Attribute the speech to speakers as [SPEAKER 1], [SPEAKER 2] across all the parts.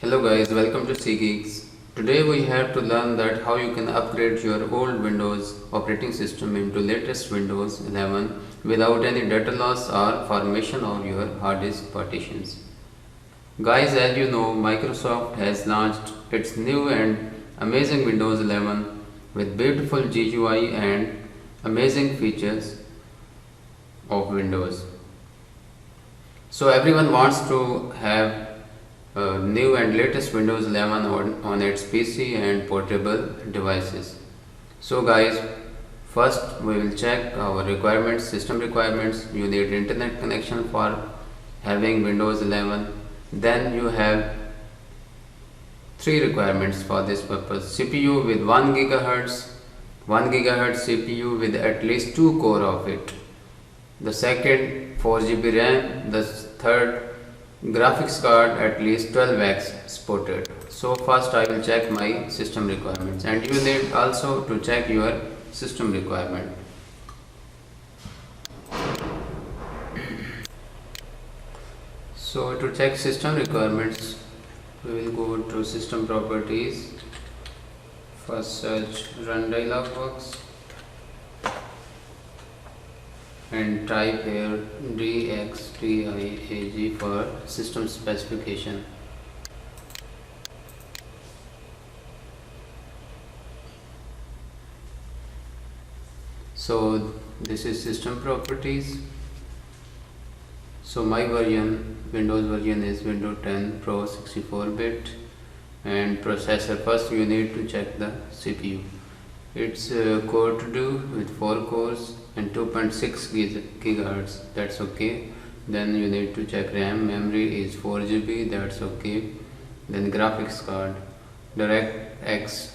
[SPEAKER 1] Hello guys, welcome to Geeks. Today we have to learn that how you can upgrade your old Windows operating system into latest Windows 11 without any data loss or formation of your hard disk partitions. Guys, as you know, Microsoft has launched its new and amazing Windows 11 with beautiful GUI and amazing features of Windows. So everyone wants to have new and latest Windows 11 on its PC and portable devices. So guys, first we will check our requirements, system requirements. You need internet connection for having Windows 11. Then you have three requirements for this purpose: CPU with 1 GHz CPU with at least 2 core of it. The second, 4 GB RAM. The third, graphics card at least 12x supported. So first I will check my system requirements, and you need also to check your system requirement. So to check system requirements, we will go to system properties. First search run dialog box and type here DXTIAG for system specification. So this is system properties. So my version, Windows version is Windows 10 Pro 64-bit, and processor. First you need to check the CPU. It's core to do with 4 cores and 2.6 GHz, that's okay. Then you need to check RAM. Memory is 4 GB, that's okay. Then graphics card, DirectX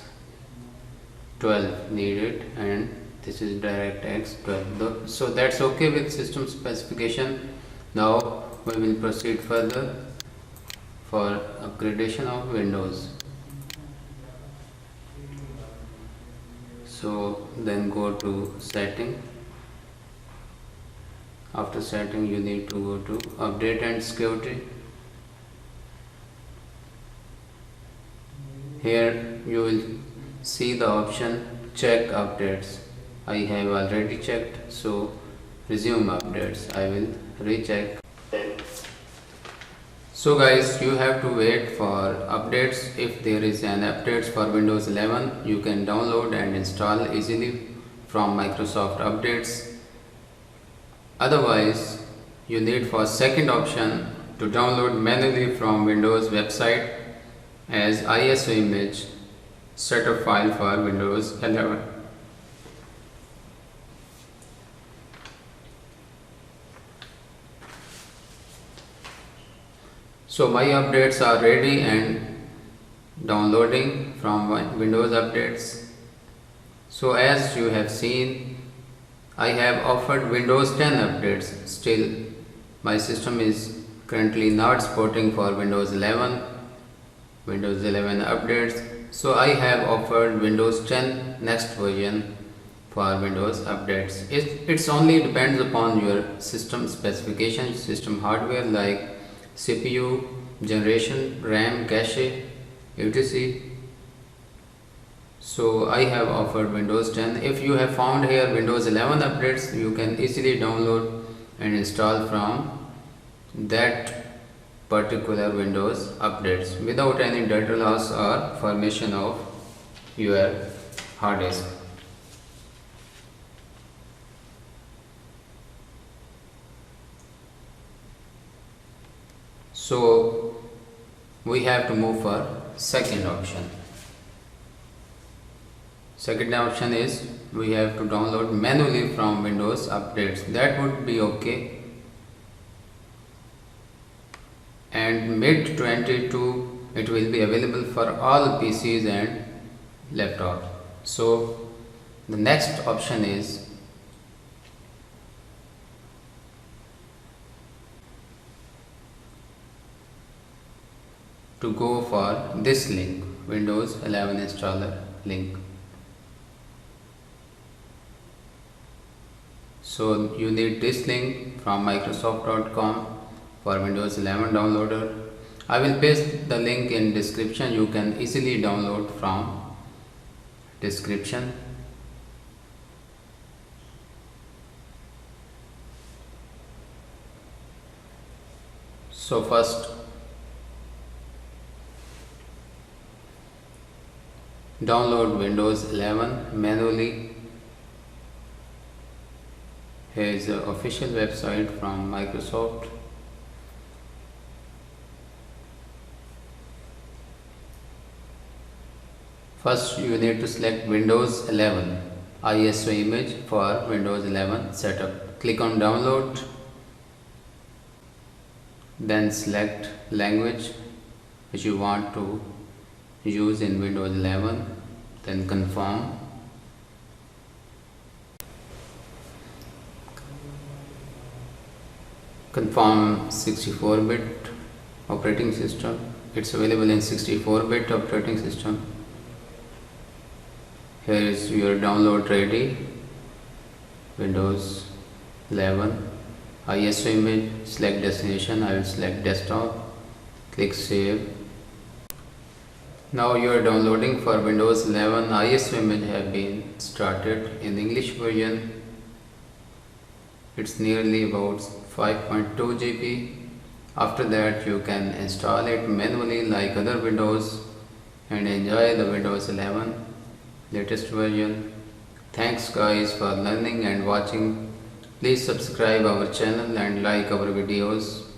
[SPEAKER 1] 12 needed, and this is DirectX 12. So that's okay with system specification. Now we will proceed further for upgradation of Windows. So then go to setting. After setting, you need to go to update and security. Here you will see the option check updates. I have already checked, so resume updates. I will recheck. So guys, you have to wait for updates. If there is an updates for Windows 11, you can download and install easily from Microsoft Updates. Otherwise, you need for second option to download manually from Windows website as ISO image setup file for Windows 11. So my updates are ready and downloading from Windows Updates. So as you have seen, I have offered Windows 10 updates. Still my system is currently not supporting for Windows 11 updates. So I have offered Windows 10 next version for Windows updates. It's only depends upon your system specification, system hardware like CPU, generation, RAM, cache, etc. So I have offered Windows 10. If you have found here Windows 11 updates, you can easily download and install from that particular Windows updates without any data loss or formation of your hard disk. So we have to move for second option. Second option is we have to download manually from Windows updates. That would be okay. And mid 22 it will be available for all PCs and laptops. So the next option is to go for this link, Windows 11 installer link. So you need this link from Microsoft.com for Windows 11 downloader. I will paste the link in description. You can easily download from description. So first download Windows 11 manually. Here is the official website from Microsoft. First you need to select Windows 11 ISO image for Windows 11 setup. Click on download, then select language which you want to use in Windows 11, then confirm. Confirm 64-bit operating system. It's available in 64-bit operating system. Here is your download ready. Windows 11 ISO image. Select destination. I will select desktop. Click save. Now your downloading for Windows 11 ISO image have been started in English version. It's nearly about 5.2 GB. After that you can install it manually like other Windows and enjoy the Windows 11 latest version. Thanks guys for learning and watching. Please subscribe our channel and like our videos.